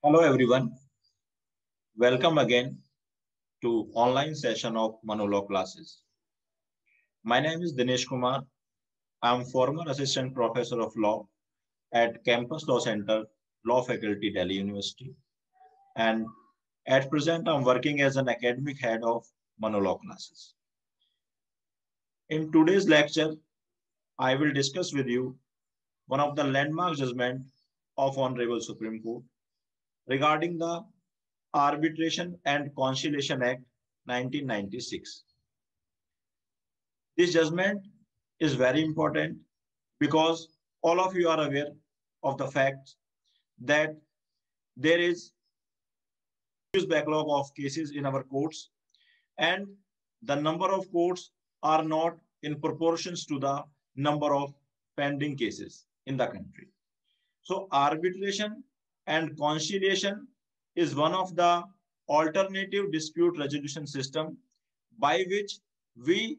Hello everyone, welcome again to online session of Manolaw classes. My name is Dinesh Kumar. I am former assistant professor of law at Campus Law Center, Law Faculty, Delhi University, and at present I am working as an academic head of Manolaw classes. In today's lecture, I will discuss with you one of the landmark judgment of Honorable Supreme Court regarding the Arbitration and Conciliation Act 1996. This judgment is very important because all of you are aware of the fact that there is a huge backlog of cases in our courts, and the number of courts are not in proportions to the number of pending cases in the country. So arbitration and conciliation is one of the alternative dispute resolution system by which we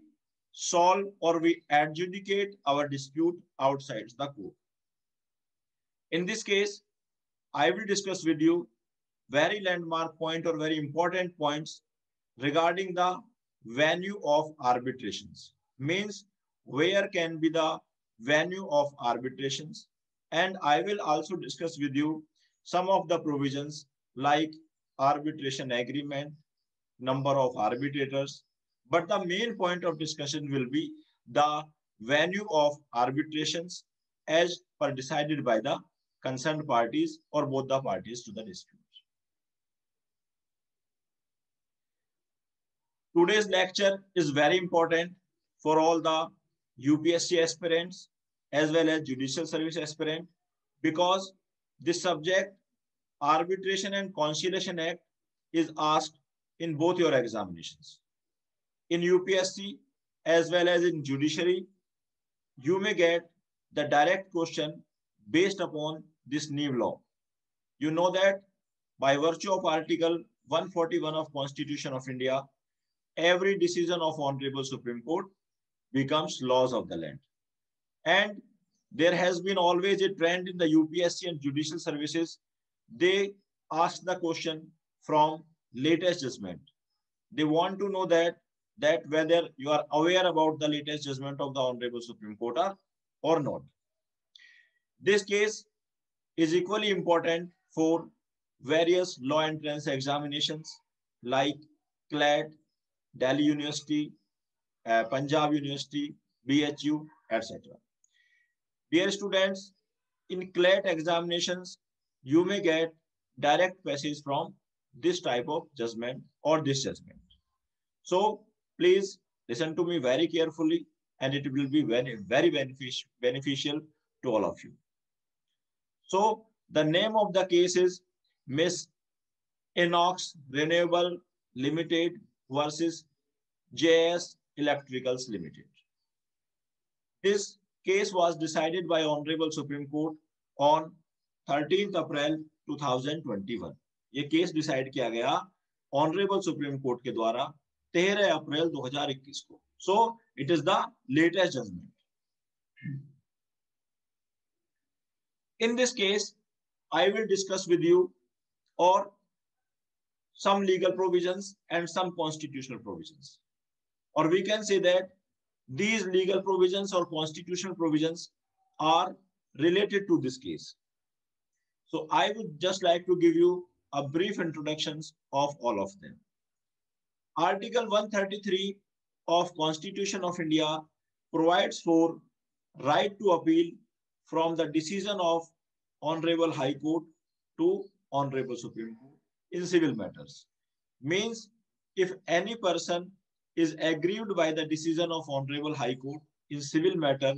solve or we adjudicate our dispute outside the court. In this case, I will discuss with you very landmark point or very important points regarding the venue of arbitrations. Means where can be the venue of arbitrations, and I will also discuss with you some of the provisions like arbitration agreement, number of arbitrators, but the main point of discussion will be the venue of arbitrations as per decided by the concerned parties or both the parties to the dispute. Today's lecture is very important for all the UPSC aspirants as well as judicial service aspirant because this subject Arbitration and Conciliation Act is asked in both your examinations. In UPSC as well as in judiciary, you may get the direct question based upon this new law. You know that by virtue of Article 141 of Constitution of India, every decision of Honorable Supreme Court becomes laws of the land. And there has been always a trend in the UPSC and judicial services. They ask the question from latest judgment. They want to know that whether you are aware about the latest judgment of the Honorable Supreme Court or not. This case is equally important for various law entrance examinations like CLAT, Delhi University, Punjab University, BHU, etc. Dear students, in CLAT examinations, you may get direct passage from this type of judgment or this judgment. So please listen to me very carefully and it will be very beneficial to all of you. So the name of the case is Miss Inox Renewable Limited versus JS Electricals Limited. This case was decided by Honorable Supreme Court on 13th April 2021. ये case decide किया गया honourable supreme court के द्वारा 13 अप्रैल 2021 को. So it is the latest judgement. In this case, I will discuss with you or some legal provisions and some constitutional provisions. Or we can say that these legal provisions or constitutional provisions are related to this case. So I would just like to give you a brief introductions of all of them. Article 133 of Constitution of India provides for right to appeal from the decision of Honorable High Court to Honorable Supreme Court in civil matters. Means if any person is aggrieved by the decision of Honorable High Court in civil matter,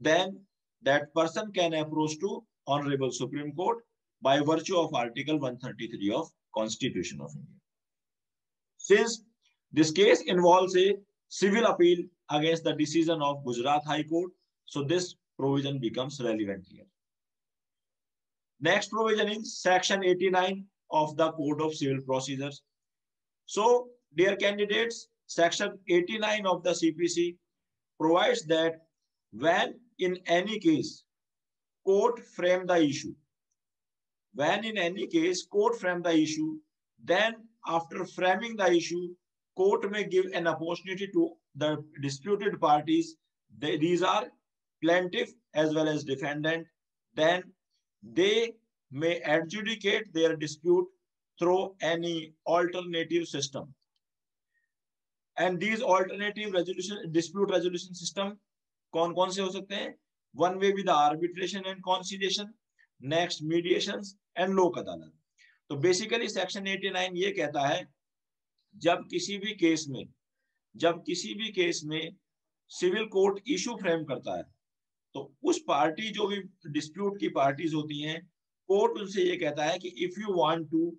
then that person can approach to Honorable Supreme Court by virtue of Article 133 of Constitution of India. Since this case involves a civil appeal against the decision of Gujarat High Court, so this provision becomes relevant here. Next provision is Section 89 of the Code of Civil Procedures. So, dear candidates, Section 89 of the CPC provides that when in any case court frame the issue when in any case court frame the issue, then after framing the issue, court may give an opportunity to the disputed parties. These are plaintiff as well as defendant. Then they may adjudicate their dispute through any alternative system. And these alternative resolution dispute resolution system कौन कौन से हो सकते हैं? One way with the arbitration and conciliation, next mediations and लोक अदालत. तो basically section 89 ये कहता है जब किसी भी केस में सिविल कोर्ट इशू फ्रेम करता है तो उस पार्टी जो भी डिस्प्यूट की पार्टीज होती हैं, कोर्ट उनसे ये कहता है कि if you want to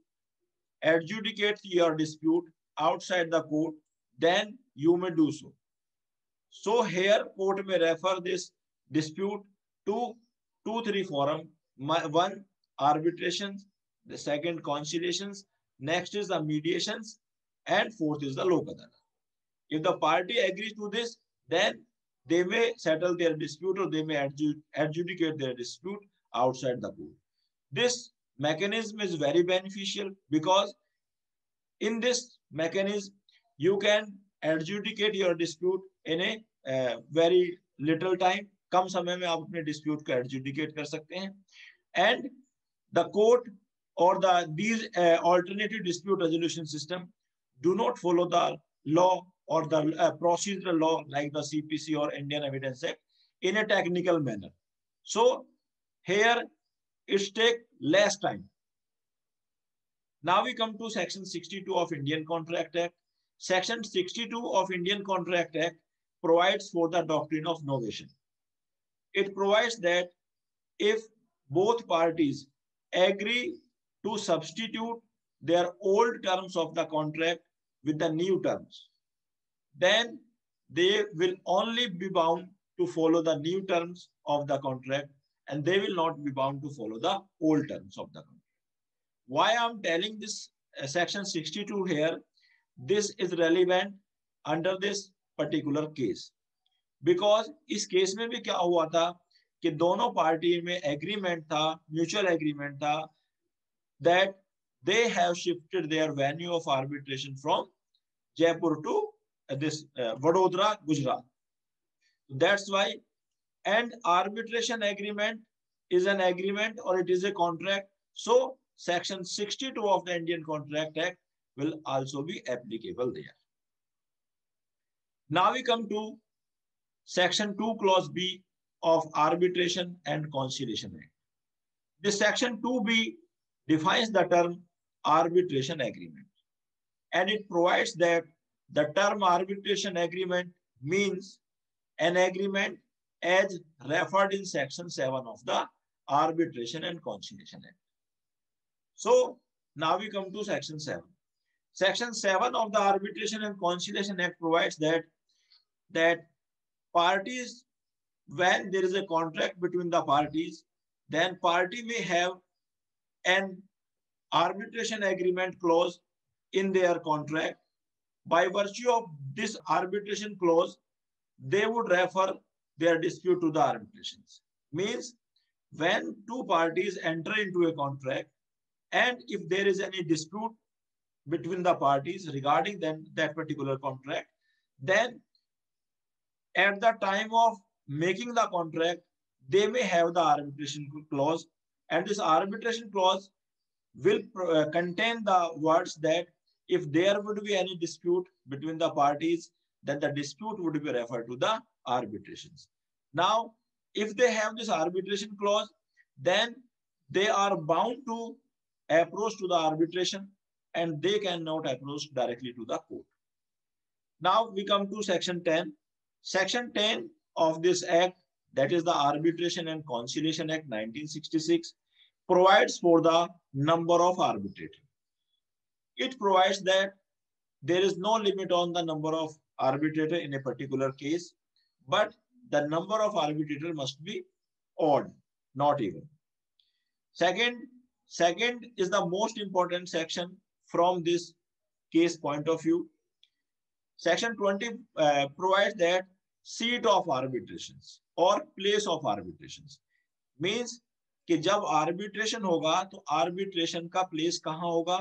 adjudicate your dispute outside the court then you may do so. So here court may refer this dispute to 2-3 forum. One, arbitrations, the second, conciliations, next is the mediations, and fourth is the lok adalat. If the party agrees to this, then they may settle their dispute or they may adjudicate their dispute outside the court. This mechanism is very beneficial because in this mechanism you can adjudicate your dispute in a very little time. कम समय में आप अपने dispute को adjudicate कर सकते हैं. And the court or these alternative dispute resolution system do not follow the law or the procedural law like the CPC or Indian Evidence Act in a technical manner. So here it takes less time. Now we come to section 62 of Indian Contract Act. Section 62 of Indian Contract Act provides for the doctrine of novation. It provides that if both parties agree to substitute their old terms of the contract with the new terms, then they will only be bound to follow the new terms of the contract and they will not be bound to follow the old terms of the contract. Why I'm telling this section 62 here? This is relevant under this particular case because इस case में भी क्या हुआ था कि दोनों party में agreement था, म्यूचुअल एग्रीमेंट था that they have shifted their venue of arbitration from Jaipur to this Vadodara, Gujarat. That's why, and arbitration agreement is an agreement or it is a contract. So section 62 of the Indian Contract Act will also be applicable there. Now we come to section 2 clause B of Arbitration and Conciliation Act. This section 2B defines the term arbitration agreement and it provides that the term arbitration agreement means an agreement as referred in section 7 of the Arbitration and Conciliation Act. So now we come to section 7. Section 7 of the Arbitration and Conciliation Act provides that parties, when there is a contract between the parties, then party may have an arbitration agreement clause in their contract. By virtue of this arbitration clause, they would refer their dispute to the arbitrations. Means when two parties enter into a contract and if there is any dispute between the parties regarding that particular contract, then at the time of making the contract, they may have the arbitration clause and this arbitration clause will contain the words that if there would be any dispute between the parties, then the dispute would be referred to the arbitrations. Now, if they have this arbitration clause, then they are bound to approach to the arbitration and they cannot approach directly to the court. Now we come to section 10. Section 10 of this act, that is the Arbitration and Conciliation Act 1966, provides for the number of arbitrators. It provides that there is no limit on the number of arbitrators in a particular case, but the number of arbitrators must be odd, not even. Second is the most important section from this case point of view. Section 20 provides that seat of arbitrations or place of arbitrations. Means कि जब arbitration होगा तो arbitration का place कहां होगा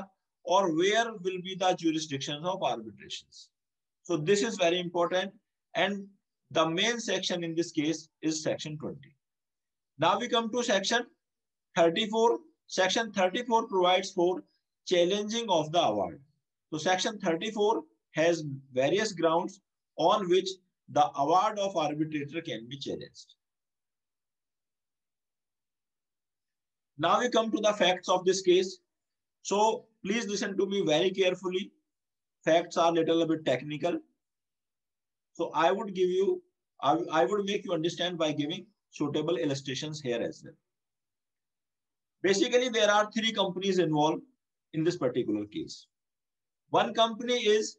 और where will be the jurisdiction of arbitration. So this is very important, and the main section in this case is section 20. Now we come to section 34. Section 34 provides for challenging of the award. So section 34 has various grounds on which the award of arbitrator can be challenged. Now we come to the facts of this case. So please listen to me very carefully. Facts are little bit technical. So I would make you understand by giving suitable illustrations here as well. Basically, there are three companies involved in this particular case. One company is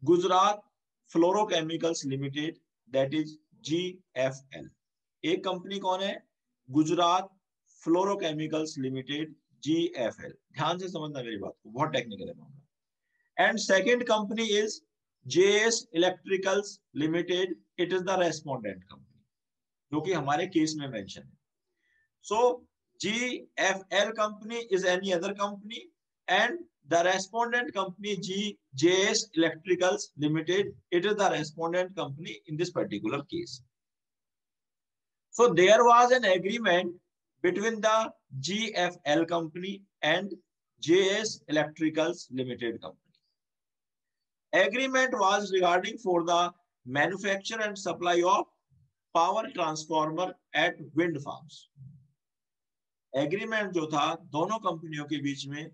Gujarat Fluorochemicals Limited, that is GFL. एक company कौन है? Gujarat fluorochemicals limited, GFL. ध्यान से समझना मेरी बात को, बहुत टेक्निकल है मामला. And second company is JS Electricals Limited. It is the respondent company, जो कि हमारे केस में मेंशन है. So GFL company is any other company, and the respondent company JS Electricals Limited, it is the respondent company in this particular case. So there was an agreement between the GFL company and JS Electricals Limited company. Agreement was regarding for the manufacture and supply of power transformer at wind farms. Agreement जो था दोनों कंपनियों के बीच में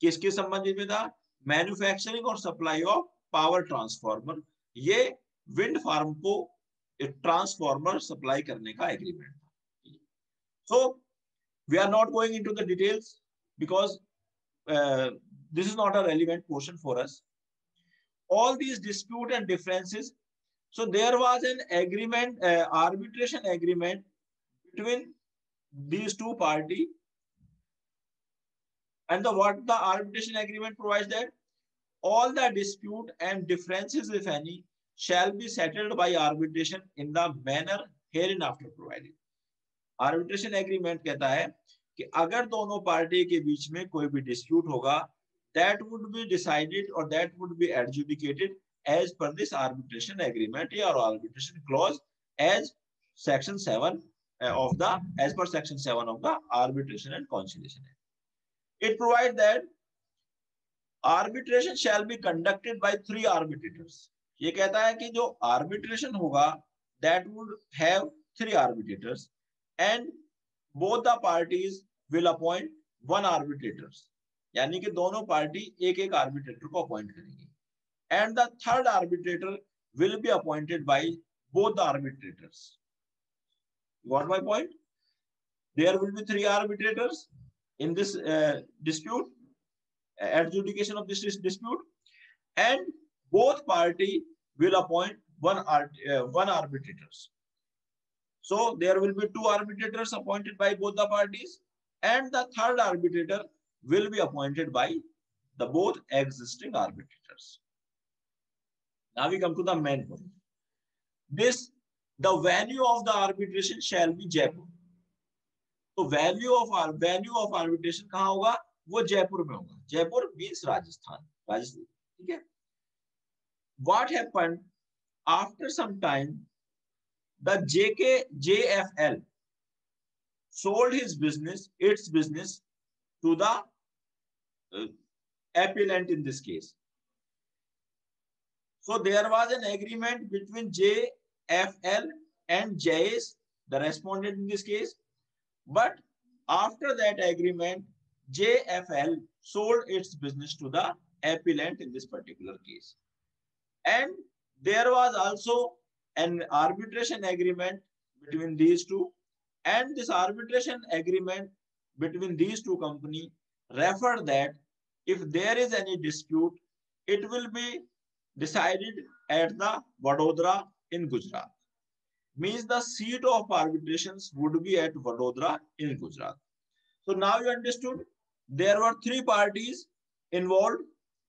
किसके संबंधित में था? मैन्युफैक्चरिंग और सप्लाई ऑफ पावर ट्रांसफार्मर. ये विंड फार्म को ट्रांसफार्मर सप्लाई करने का एग्रीमेंट था. So we are not going into the details because this is not a relevant portion for us. All these dispute and differences. So there was an agreement, arbitration agreement between these two parties. And what the arbitration agreement provides that all the dispute and differences, if any, shall be settled by arbitration in the manner hereinafter provided. Arbitration agreement कहता है कि अगर दोनों party के बीच में कोई भी dispute होगा, that would be decided or that would be adjudicated as per this arbitration agreement or arbitration clause as section 7 as per section 7 of the Arbitration and Conciliation Act. It provides that arbitration shall be conducted by 3 arbitrators. ये कहता है कि जो arbitration होगा that would have 3 arbitrators and both the parties will appoint 1 arbitrators. यानी कि दोनों party एक एक आर्बिट्रेटर को अपॉइंट करेंगी. And the third arbitrator will be appointed by both the arbitrators. Got my point? There will be 3 arbitrators in this dispute, adjudication of this dispute, and both party will appoint one arbitrators. So there will be 2 arbitrators appointed by both the parties, and the third arbitrator will be appointed by the both existing arbitrators. Now we come to the main point. The venue of the arbitration shall be Jaipur. तो venue of arbitration कहाँ होगा? वो जयपुर में होगा. Jaipur means Rajasthan. ठीक है. What happened after some time? The JFL sold its business to the appellant in this case. So there was an agreement between JFL and JS, the respondent in this case. But after that agreement, JFL sold its business to the appellant in this particular case. And there was also an arbitration agreement between these two. And this arbitration agreement between these two companies refer that if there is any dispute, it will be decided at the Vadodara in Gujarat. Means the seat of arbitrations would be at Vadodara in Gujarat. So now you understood there were 3 parties involved.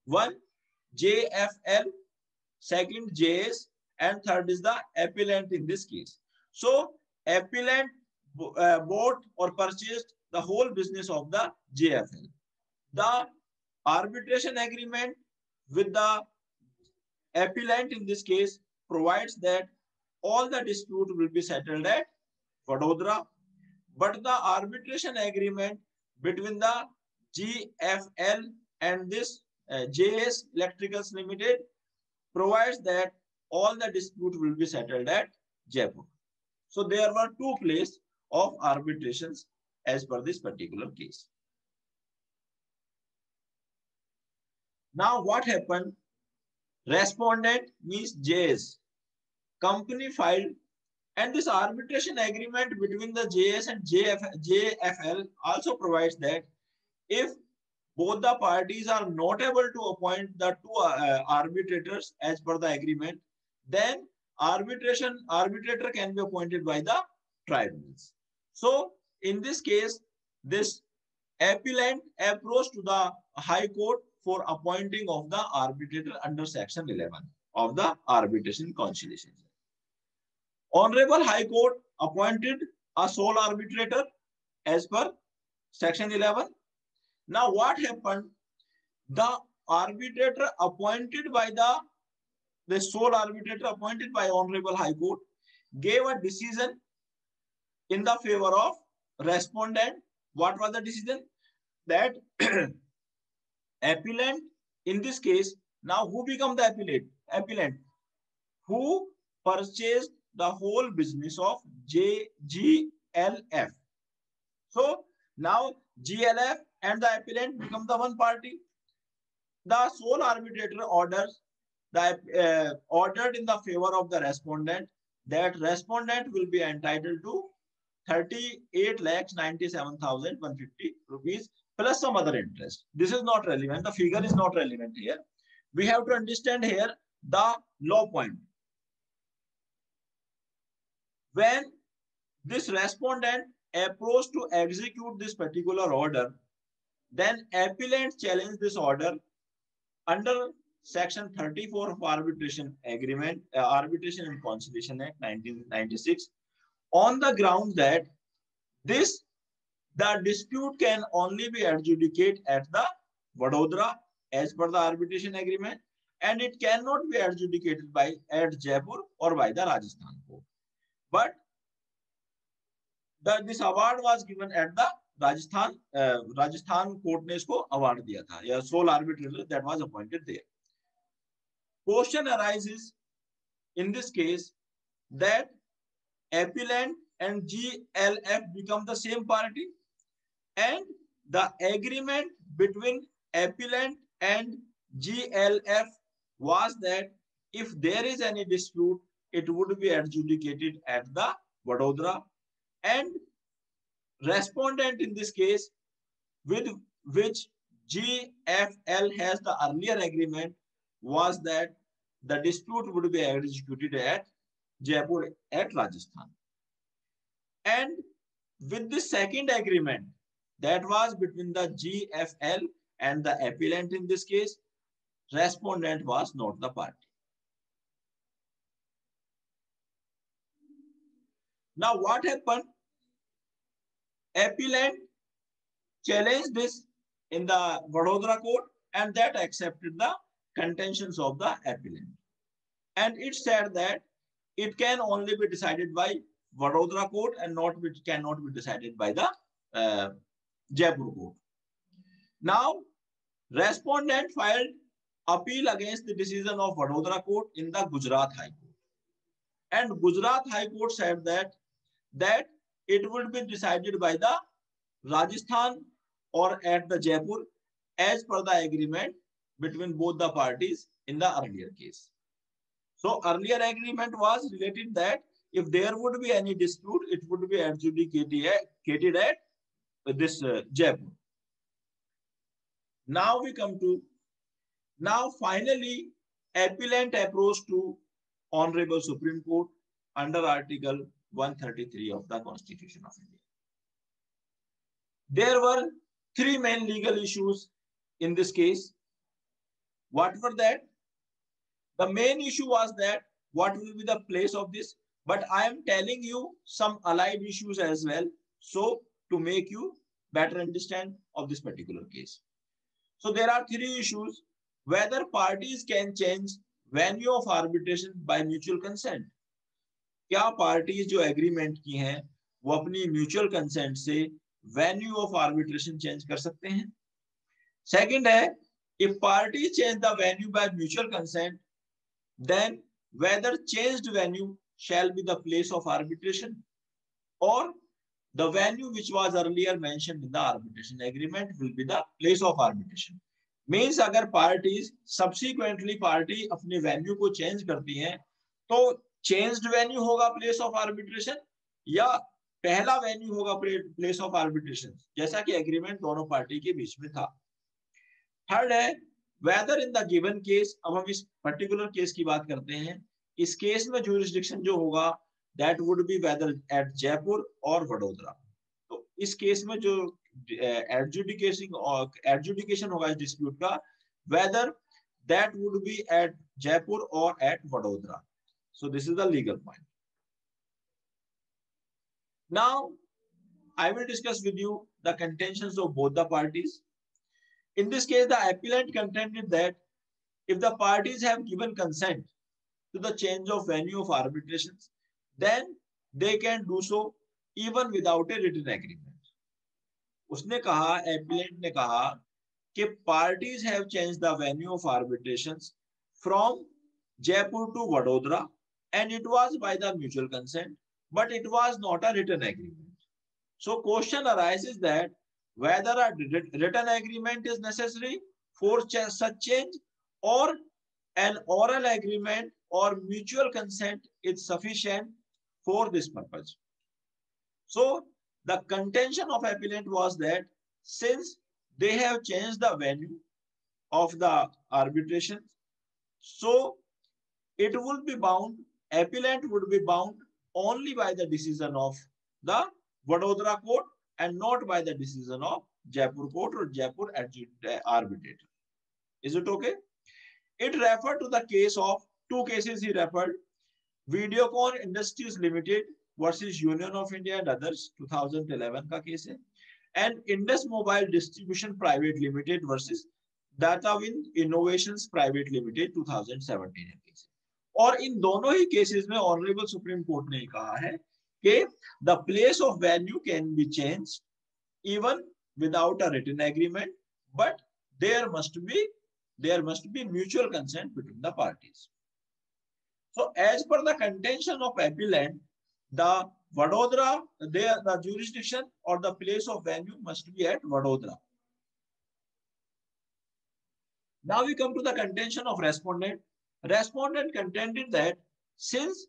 One, JFL, second, JS, and third is the appellant in this case. So appellant bought or purchased the whole business of the JFL. The arbitration agreement with the appellant in this case provides that all the dispute will be settled at Vadodara, but the arbitration agreement between the GFL and this JS Electricals Limited provides that all the dispute will be settled at Jaipur. So there were two places of arbitrations as per this particular case. Now what happened? Respondent means JS. Company filed, and this arbitration agreement between the JS and JFL also provides that if both the parties are not able to appoint the two arbitrators as per the agreement, then arbitrator can be appointed by the tribunals. So in this case, this appellant approached to the High Court for appointing of the arbitrator under Section 11 of the Arbitration Conciliation. Honorable High Court appointed a sole arbitrator as per Section 11. Now what happened? The arbitrator appointed by the sole arbitrator appointed by Honorable High Court gave a decision in the favor of respondent. What was the decision? That appellant in this case, now who become the appellant? Who purchased the whole business of GLF. So now GLF and the appellant become the one party. The sole arbitrator ordered in the favor of the respondent that respondent will be entitled to 38,97,150 rupees plus some other interest. This is not relevant. The figure is not relevant here. We have to understand here the law point. When this respondent approached to execute this particular order, then appellant challenged this order under Section 34 of Arbitration Agreement, Arbitration and Conciliation Act 1996, on the ground that the dispute can only be adjudicated at the Vadodara as per the arbitration agreement, and it cannot be adjudicated at Jaipur or by the Rajasthan court. But this award was given at the Rajasthan court ने इसको award दिया था, या sole arbitrator that was appointed there. Question arises in this case that appellant and GLF become the same party, and the agreement between appellant and GLF was that if there is any dispute, it would be adjudicated at the Vadodara, and respondent in this case, with which GFL has the earlier agreement, was that the dispute would be executed at Jaipur at Rajasthan. And with the second agreement that was between the GFL and the appellant in this case, respondent was not the party. Now what happened? Appellant challenged this in the Vadodara court, and that accepted the contentions of the appellant. And it said that it can only be decided by Vadodara court and cannot be decided by the Jaipur court. Now, respondent filed appeal against the decision of Vadodara court in the Gujarat High Court. And Gujarat High Court said that it would be decided by the Rajasthan or at the Jaipur as per the agreement between both the parties in the earlier case. So earlier agreement was related that if there would be any dispute, it would be adjudicated at this Jaipur. Now we come to, finally, appellant approached to Honorable Supreme Court under Article 133 of the Constitution of India. There were three main legal issues in this case. What were that? The main issue was that what will be the place of this but I am telling you some allied issues as well, so to make you better understand of this particular case. So there are three issues: whether parties can change venue of arbitration by mutual consent. क्या parties जो agreement की हैं वो अपनी mutual consent से venue of arbitration change कर सकते हैं? सेकंड है, if party change the venue by mutual consent, then whether changed venue shall be the place of arbitration or the venue which was earlier mentioned in the arbitration agreement will be the place of arbitration. Means अगर parties subsequently party अपने venue को change करती हैं तो changed venue होगा place of arbitration या पहला venue होगा place of arbitration, जैसा कि agreement दोनों पार्टी के बीच में था. थर्ड है, whether in the given case, अब हम इस particular case की बात करते हैं, इस केस में jurisdiction जो होगा that would be whether at Jaipur और वडोदरा. तो इस केस में जो adjudication होगा इस dispute का, whether that would be at Jaipur or at Vadodara. So this is the legal point. Now I will discuss with you the contentions of both the parties. In this case, the appellant contended that if the parties have given consent to the change of venue of arbitrations, then they can do so even without a written agreement. उसने कहा, appellant ने कहा कि parties have changed the venue of arbitrations from Jaipur to Vadodara and it was by the mutual consent, but it was not a written agreement. So question arises that whether a written agreement is necessary for such change or an oral agreement or mutual consent is sufficient for this purpose. So the contention of appellant was that since they have changed the venue of the arbitration, so it would be bound, appellant would be bound only by the decision of the Vadodara court and not by the decision of Jaipur court or Jaipur arbitrator. Is it okay? It referred to the case of two cases he referred: Videocon Industries Limited versus Union of India and others 2011 का case है, and Indus Mobile Distribution Private Limited versus Datawin Innovations Private Limited 2017 है case. और इन दोनों ही cases में honourable supreme court ने कहा है कि the place of venue can be changed even without a written agreement, but there must be mutual consent between the parties. So as per the contention of appellant, the Vadodara, the jurisdiction or the place of venue must be at Vadodara. Now we come to the contention of respondent. Respondent contended that since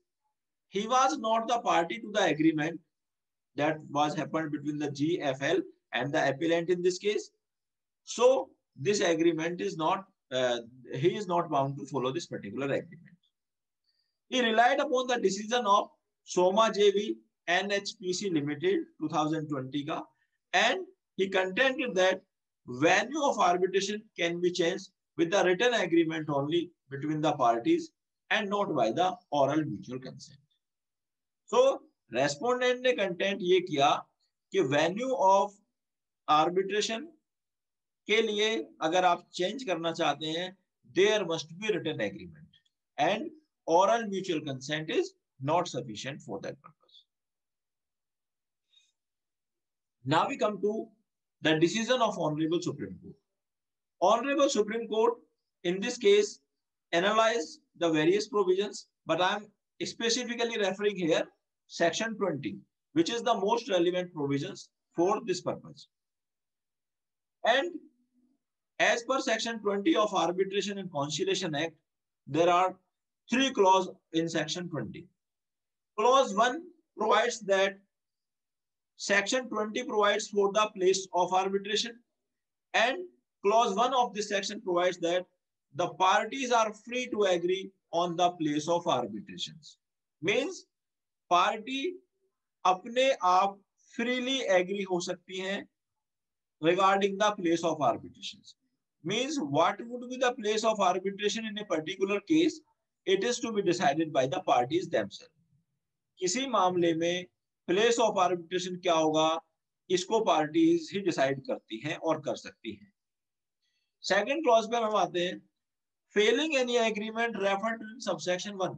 he was not the party to the agreement that was happened between the GFL and the appellant in this case, so this agreement is not, he is not bound to follow this particular agreement. He relied upon the decision of Soma JV NHPC Limited 2020 ka, and he contended that venue of arbitration can be changed with the written agreement only between the parties and not by the oral mutual consent. So respondent ने content ये किया कि venue of arbitration के लिए अगर आप change करना चाहते हैं, there must be written agreement and oral mutual consent is not sufficient for that purpose. Now we come to the decision of Honorable Supreme Court. Honorable Supreme Court in this case analyzed the various provisions, but I am specifically referring here section 20, which is the most relevant provisions for this purpose. And as per section 20 of Arbitration and Conciliation Act, there are three clauses in section 20. Clause 1 provides that section 20 provides for the place of arbitration, and clause 1 of this section provides that the parties are free to agree on the place of arbitrations. Means party अपने आप freely agree हो सकती हैं regarding the place of arbitrations. Means what would be the place of arbitration in a particular case? It is to be decided by the parties themselves. किसी मामले में place of arbitration क्या होगा, इसको parties ही decide करती हैं और कर सकती हैं। सेकंड क्लॉज पर हम आते हैं। Failing any agreement referred to subsection 1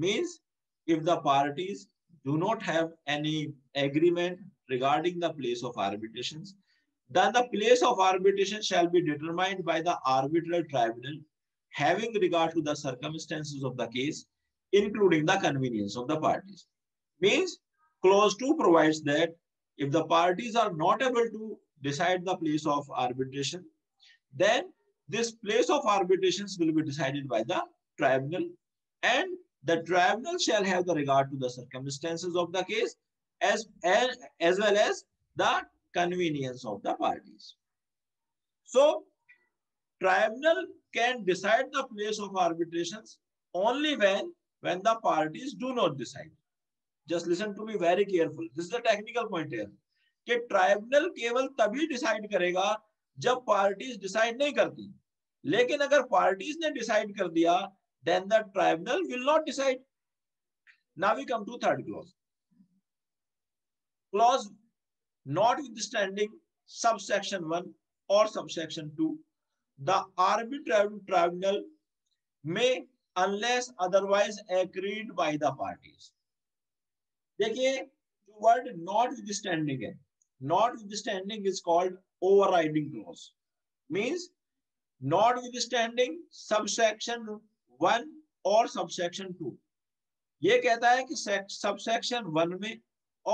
means if the parties do not have any agreement regarding the place of arbitrations, then the place of arbitration shall be determined by the arbitral tribunal having regard to the circumstances of the case, including the convenience of the parties. Means clause 2 provides that if the parties are not able to decide the place of arbitration, then this place of arbitrations will be decided by the tribunal, and the tribunal shall have the regard to the circumstances of the case as well as the convenience of the parties. So, tribunal can decide the place of arbitrations only when the parties do not decide. Just listen to me very careful. This is the technical point here. कि tribunal केवल तभी decide करेगा जब parties decide नहीं करती, लेकिन अगर parties ने डिसाइड कर दिया then the tribunal will not decide. Now we come to third clause. Clause notwithstanding subsection 1 or subsection 2, the arbitral tribunal may, unless otherwise agreed by the parties. देखिए जो word notwithstanding है, notwithstanding is called overriding clause. Means notwithstanding subsection 1 और subsection 2 ये कहता है कि subsection 1 में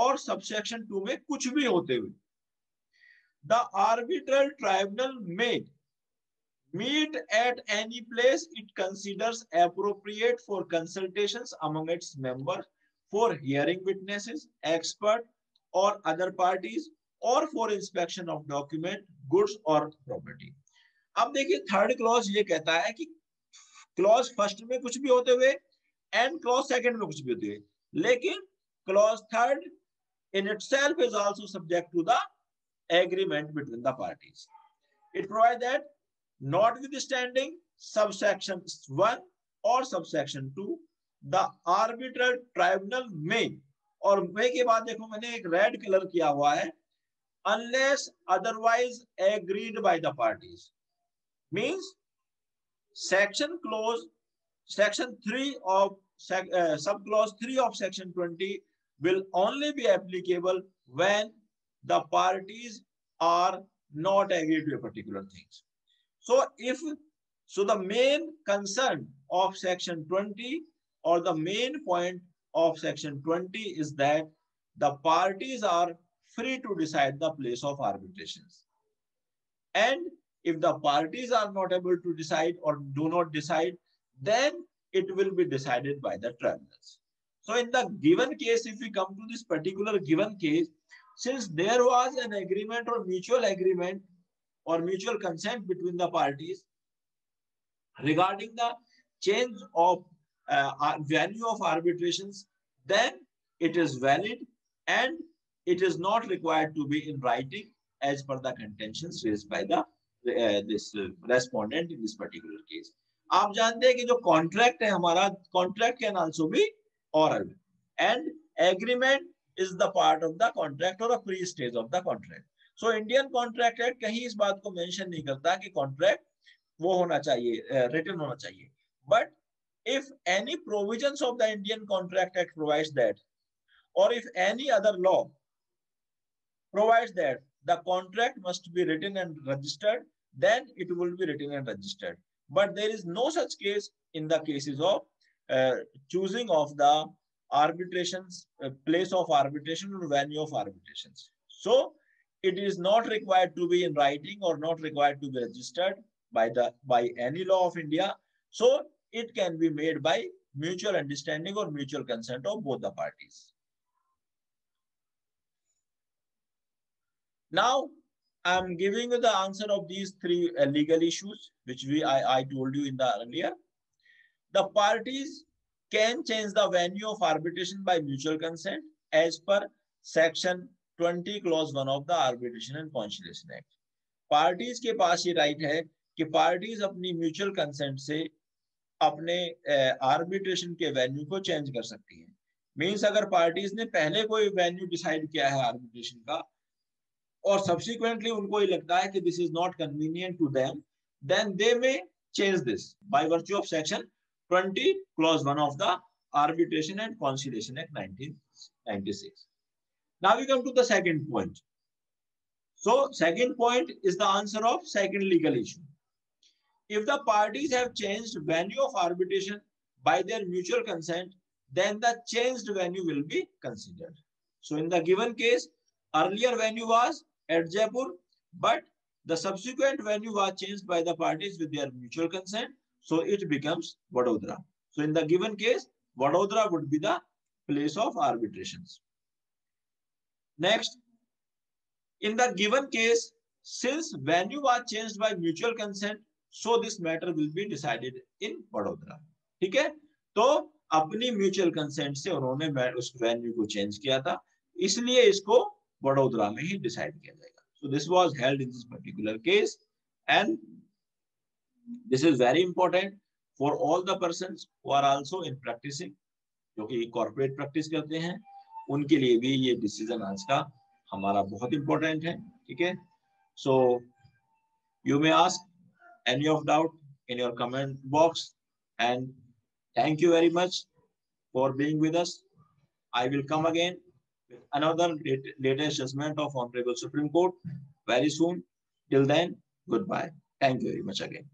और सबसेक्शन 2 में कुछ भी होते हुए the arbitral tribunal may meet at any place it considers appropriate for consultations among its members, for hearing witnesses, expert or other parties, or for inspection of document, goods or property. अब देखिए third clause ये कहता है कि clause first में कुछ भी होते हुए एंड क्लॉज सेकंड में कुछ भी होते हुए, लेकिन clause third in itself is also subject to the agreement between the parties. It provide that notwithstanding subsection 1 और सबसेक्शन 2 द आर्बिट्रल ट्राइब्यूनल में, और में के बाद देखो मैंने एक रेड कलर किया हुआ है, unless otherwise agreed by the parties. Means section 3 of subclause 3 of section 20 will only be applicable when the parties are not agreed to a particular things. So the main concern of section 20 or the main point of section 20 is that the parties are free to decide the place of arbitrations, and if the parties are not able to decide or do not decide, then it will be decided by the tribunals. So in the given case, if we come to this particular given case, since there was an agreement or mutual consent between the parties regarding the change of venue of arbitrations, then it is valid and it is not required to be in writing as per the contentions raised by the this respondent in this particular case. आप जानते हैं कि जो contract है हमारा, contract can also be oral and agreement is the part of the contract or a pre-stage of the contract. So Indian Contract Act कहीं इस बात को मेंशन नहीं करता कि कॉन्ट्रैक्ट वो होना चाहिए, रिटन होना चाहिए. But if any provisions of the Indian Contract Act provides that, or if any other law provides that the contract must be written and registered, then it will be written and registered. But there is no such case in the cases of choosing of the arbitrations, place of arbitration or venue of arbitrations. So it is not required to be in writing or not required to be registered by any law of India. So it can be made by mutual understanding or mutual consent of both the parties. Now, I am giving you the answer of these three legal issues, which I told you in the earlier. The parties can change the venue of arbitration by mutual consent as per section 20 clause 1 of the Arbitration and Conciliation Act. Parties के पास ये right है कि parties अपनी mutual consent से अपने arbitration के venue को change कर सकती हैं. मीन्स अगर पार्टीज ने पहले कोई वेन्यू डिसाइड किया है आर्बिट्रेशन का और सब्सिक्वेंटली उनको ये लगता है कि this is not convenient to them, then they may change this by virtue of section 20 clause 1 of the Arbitration and Conciliation Act 1996. Now we come to the second point. So second point is the answer of second legal issue. If the parties have changed venue of arbitration by their mutual consent, then the changed venue will be considered. So in the given case, earlier venue was at Jaipur, but the subsequent venue was changed by the parties with their mutual consent, so it becomes Vadodara. So in the given case, Vadodara would be the place of arbitrations. Next, in the given case, since venue was changed by mutual consent, so this matter will be decided in Vadodara. ठीक है, तो अपनी mutual consent से उन्होंने उस venue को change किया था, इसलिए इसको वडोदरा में ही डिसाइड किया जाएगा. So this was held in this particular case, and this is very important for all the persons who are also in practicing, जो कि कॉर्पोरेट प्रैक्टिस करते हैं, उनके लिए भी ये डिसीजन आज का हमारा बहुत इंपॉर्टेंट है. ठीक है, so you may ask any of doubt in your comment box, and thank you very much for being with us. I will come again with another latest judgment of Honorable Supreme Court very soon. Till then, goodbye. Thank you very much again.